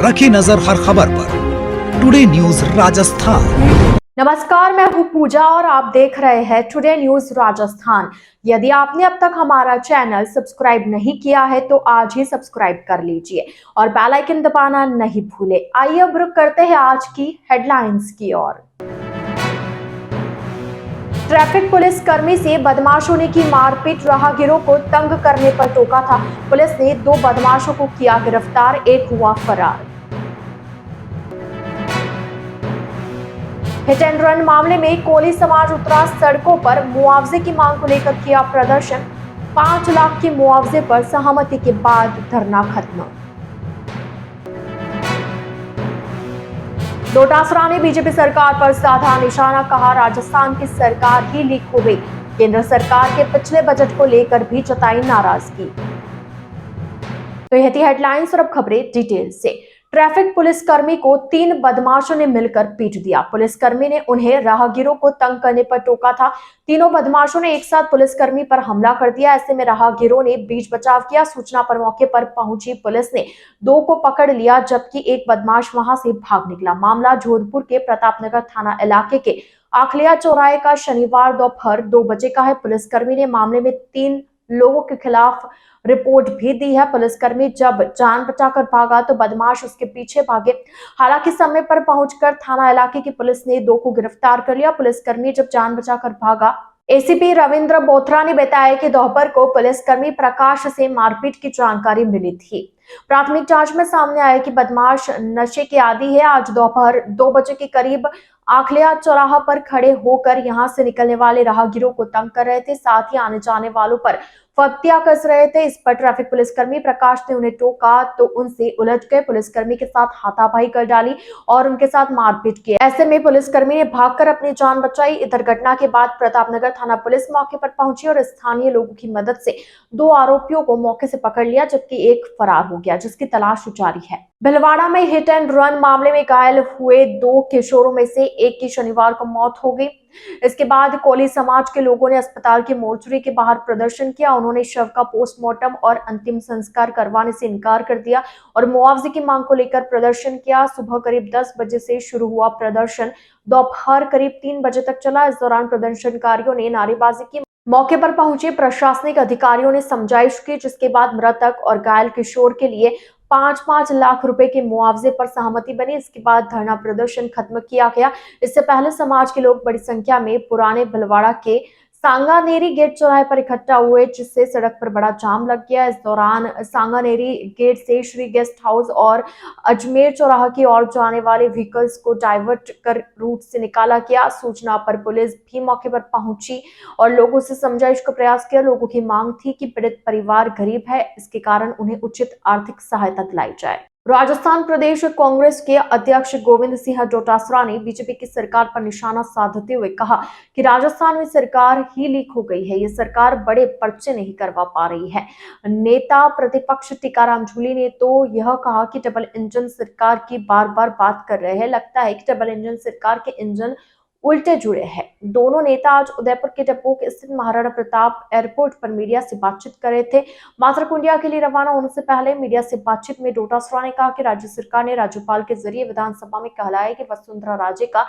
रखी नजर हर खबर पर। Today news Rajasthan. नमस्कार, मैं हूं पूजा और आप देख रहे हैं टुडे न्यूज राजस्थान। यदि आपने अब तक हमारा चैनल सब्सक्राइब नहीं किया है तो आज ही सब्सक्राइब कर लीजिए और बेल आइकन दबाना नहीं भूले। आइए अब रुक करते हैं आज की हेडलाइंस की ओर। ट्रैफिक पुलिस कर्मी से बदमाशों ने की मारपीट, राहगीरों को तंग करने पर टोका था। पुलिस ने 2 बदमाशों को किया गिरफ्तार, एक हुआ फरार। हिट एंड रन मामले में कोली समाज उतरा सड़कों पर, मुआवजे की मांग को लेकर किया प्रदर्शन। 5 लाख के मुआवजे पर सहमति के बाद धरना खत्म। डोटासरा ने बीजेपी सरकार पर साधा निशाना, कहा राजस्थान की सरकार ही लीक हो गई। केंद्र सरकार के पिछले बजट को लेकर भी जताई नाराजगी। तो यह थी हेडलाइंस और अब खबरें डिटेल से। ट्रैफिक पुलिसकर्मी को 3 बदमाशों ने मिलकर पीट दिया। पुलिसकर्मी ने उन्हें राहगीरों को तंग करने पर टोका था। तीनों बदमाशों ने एक साथ पुलिसकर्मी पर हमला कर दिया। ऐसे में राहगीरों ने बीच बचाव किया। सूचना पर मौके पर पहुंची पुलिस ने 2 को पकड़ लिया, जबकि एक बदमाश वहां से भाग निकला। मामला जोधपुर के प्रतापनगर थाना इलाके के आखलिया चौराहे का शनिवार दोपहर 2 बजे का है। पुलिसकर्मी ने मामले में 3 लोगों के खिलाफ रिपोर्ट भी दी है। पुलिसकर्मी जब जान बचाकर भागा तो बदमाश उसके पीछे भागे। हालांकि समय पर पहुंचकर थाना इलाके की पुलिस ने 2 को गिरफ्तार कर लिया। पुलिसकर्मी जब जान बचाकर भागा। एसीपी रविंद्र बोथरा ने बताया कि दोपहर को पुलिसकर्मी प्रकाश से मारपीट की जानकारी मिली थी। प्राथमिक जांच में सामने आया कि बदमाश नशे के आदी है। आज दोपहर 2 बजे के करीब आखलिया चौराहा पर खड़े होकर यहां से निकलने वाले राहगीरों को तंग कर रहे थे, साथ ही आने जाने वालों पर फत्तियां कस रहे थे। इस पर ट्रैफिक पुलिसकर्मी प्रकाश ने उन्हें टोका तो उनसे उलझ गए। पुलिसकर्मी के साथ हाथापाई कर डाली और उनके साथ मारपीट की। ऐसे में पुलिसकर्मी ने भागकर अपनी जान बचाई। इधर घटना के बाद प्रतापनगर थाना पुलिस मौके पर पहुंची और स्थानीय लोगों की मदद से 2 आरोपियों को मौके से पकड़ लिया, जबकि एक फरार हो गया, जिसकी तलाश जारी है। भिलवाड़ा में हिट एंड रन मामले में घायल हुए 2 किशोरों में से एक की शनिवार को मौत हो गई। इसके बाद कोली समाज के लोगों ने अस्पताल के मोर्चरी के बाहर प्रदर्शन किया। उन्होंने शव का पोस्टमार्टम और अंतिम संस्कार करवाने से इनकार कर दिया और मुआवजे की मांग को लेकर प्रदर्शन किया। सुबह करीब 10 बजे से शुरू हुआ प्रदर्शन दोपहर करीब 3 बजे तक चला। इस दौरान प्रदर्शनकारियों ने नारेबाजी की। मौके पर पहुंचे प्रशासनिक अधिकारियों ने समझाइश की, जिसके बाद मृतक और घायल किशोर के लिए 5-5 लाख रुपए के मुआवजे पर सहमति बनी। इसके बाद धरना प्रदर्शन खत्म किया गया। इससे पहले समाज के लोग बड़ी संख्या में पुराने भिलवाड़ा के सांगानेरी गेट चौराहे पर इकट्ठा हुए, जिससे सड़क पर बड़ा जाम लग गया। इस दौरान सांगानेरी गेट से श्री गेस्ट हाउस और अजमेर चौराहा की ओर जाने वाले व्हीकल्स को डाइवर्ट कर रूट से निकाला गया। सूचना पर पुलिस भी मौके पर पहुंची और लोगों से समझाइश का प्रयास किया। लोगों की मांग थी कि पीड़ित परिवार गरीब है, इसके कारण उन्हें उचित आर्थिक सहायता दिलाई जाए। राजस्थान प्रदेश कांग्रेस के अध्यक्ष गोविंद सिंह डोटासरा ने बीजेपी की सरकार पर निशाना साधते हुए कहा कि राजस्थान में सरकार ही लीक हो गई है। ये सरकार बड़े पर्चे नहीं करवा पा रही है। नेता प्रतिपक्ष टीकाराम जूली ने तो यह कहा कि डबल इंजन सरकार की बार बार बात कर रहे हैं। लगता है कि डबल इंजन सरकार के इंजन उल्टे जुड़े हैं। दोनों नेता आज उदयपुर के डब्बोक स्थित महाराणा प्रताप एयरपोर्ट पर मीडिया से बातचीत कर रहे थे। मातरकुंडिया के लिए रवाना होने से पहले मीडिया से बातचीत में डोटासरा ने कहा कि राज्य सरकार ने राज्यपाल के जरिए विधानसभा में कहलाया कि वसुंधरा राजे का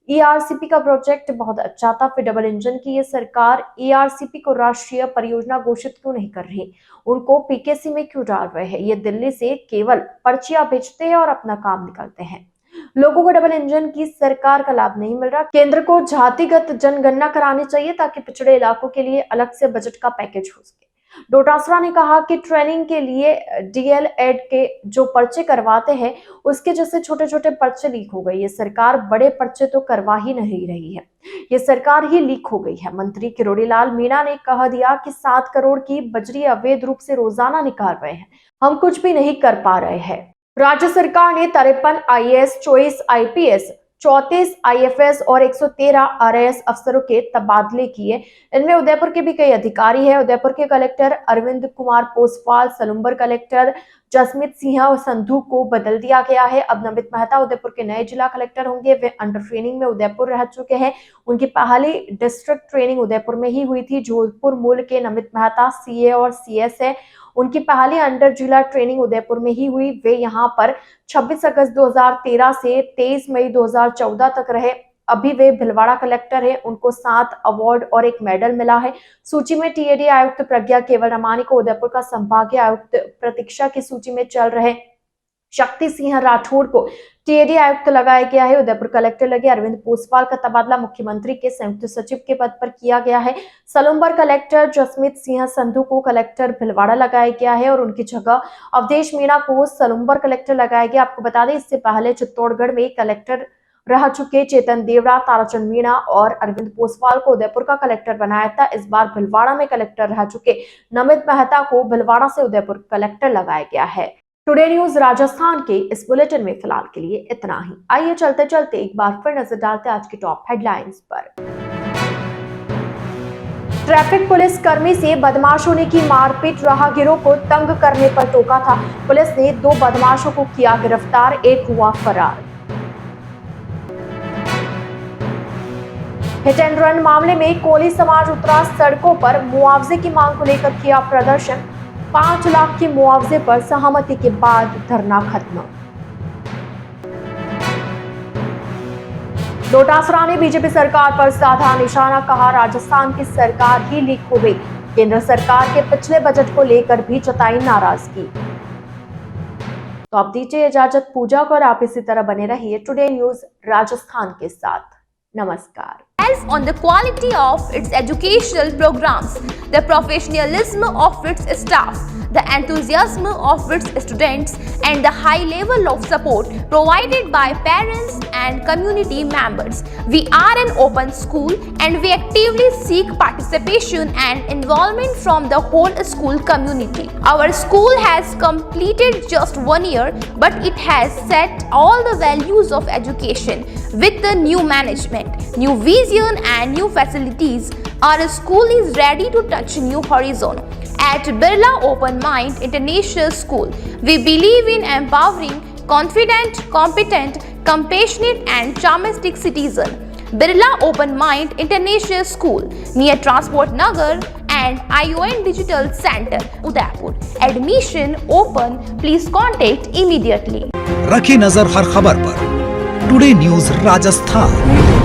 ईआरसीपी का प्रोजेक्ट बहुत अच्छा था, फिर डबल इंजन की ये सरकार ईआरसीपी को राष्ट्रीय परियोजना घोषित क्यों नहीं कर रही, उनको पीकेसी में क्यों डाल रहे हैं। ये दिल्ली से केवल पर्चियां बेचते हैं और अपना काम निकालते हैं। लोगों को डबल इंजन की सरकार का लाभ नहीं मिल रहा। केंद्र को जातिगत जनगणना करानी चाहिए ताकि पिछड़े इलाकों के लिए अलग से बजट का पैकेज हो सके। डोटासरा ने कहा कि ट्रेनिंग के लिए डीएलएड के जो पर्चे करवाते हैं उसके जैसे छोटे छोटे पर्चे लीक हो गए। ये सरकार बड़े पर्चे तो करवा ही नहीं रही है, ये सरकार ही लीक हो गई है। मंत्री किरोड़ीलाल मीणा ने कह दिया कि 7 करोड़ की बजरी अवैध रूप से रोजाना निकाल रहे हैं, हम कुछ भी नहीं कर पा रहे हैं। राज्य सरकार ने 53 आईएएस, 24 आईपीएस, 34 आईएफएस और 113 आरएएस अफसरों के तबादले किए। इनमें उदयपुर के भी कई अधिकारी हैं। उदयपुर के कलेक्टर अरविंद कुमार पोसवाल, सलुम्बर कलेक्टर जसमीत सिंह संधू को बदल दिया गया है। अब नमित मेहता उदयपुर के नए जिला कलेक्टर होंगे। वे अंडर ट्रेनिंग में उदयपुर रह चुके हैं। उनकी पहली डिस्ट्रिक्ट ट्रेनिंग उदयपुर में ही हुई थी। जोधपुर मूल के नमित मेहता सीए और सीएस है। उनकी पहली अंडर जिला ट्रेनिंग उदयपुर में ही हुई। वे यहां पर 26 अगस्त 2013 से 23 मई 2014 तक रहे। अभी वे भिलवाड़ा कलेक्टर हैं। उनको 7 अवार्ड और 1 मेडल मिला है। सूची में टीएडी आयुक्त प्रज्ञा केवल रमानी को उदयपुर का संभागीय आयुक्त प्रतीक्षा की सूची में चल रहे शक्ति सिंह राठौड़ को टीएडी आयुक्त लगाया गया है। उदयपुर कलेक्टर लगे अरविंद पोसवाल का तबादला मुख्यमंत्री के संयुक्त सचिव के पद पर किया गया है। सलूम्बर कलेक्टर जसमीत सिंह संधू को कलेक्टर भिलवाड़ा लगाया गया है और उनकी जगह अवधेश मीणा को सलूम्बर कलेक्टर लगाया गया। आपको बता दें, इससे पहले चित्तौड़गढ़ में कलेक्टर रह चुके चेतन देवड़ा, ताराचंद मीणा और अरविंद पोसवाल को उदयपुर का कलेक्टर बनाया था। इस बार भिलवाड़ा में कलेक्टर रह चुके नमित मेहता को भिलवाड़ा से उदयपुर कलेक्टर लगाया गया है। टुडे न्यूज राजस्थान के इस बुलेटिन में फिलहाल के लिए इतना ही। आइए चलते चलते एक बार फिर नजर डालते हैं आज की टॉप हेडलाइंस पर। ट्रैफिक पुलिस कर्मी से बदमाशों ने की मारपीट, राहगीरों को तंग करने पर टोका था। पुलिस ने 2 बदमाशों को किया गिरफ्तार, एक हुआ फरार। हिट एंड रन मामले में कोली समाज उतरा सड़कों पर, मुआवजे की मांग को लेकर किया प्रदर्शन। 5 लाख के मुआवजे पर सहमति के बाद धरना खत्म। डोटासरा ने बीजेपी सरकार पर साधा निशाना, कहा राजस्थान की सरकार ही लीक हो गई। केंद्र सरकार के पिछले बजट को लेकर भी जताई नाराजगी। तो अब दीजिए इजाजत पूजा को, और आप इसी तरह बने रहिए टुडे न्यूज राजस्थान के साथ। नमस्कार। On the quality of its educational programs, the professionalism of its staff, the enthusiasm of its students, and the high level of support provided by parents and community members. We are an open school and we actively seek participation and involvement from the whole school community. Our school has completed just 1 year, but it has set all the values of education with the new management, new vision and new facilities. Our school is ready to touch new horizon. At Birla Open Mind International School, we believe in empowering confident, competent, compassionate and charmistic citizen. Birla Open Mind International School near Transport Nagar and ION Digital Center, Udaipur. Admission open. Please contact immediately. रखी नजर हर खबर पर। Today news Rajasthan.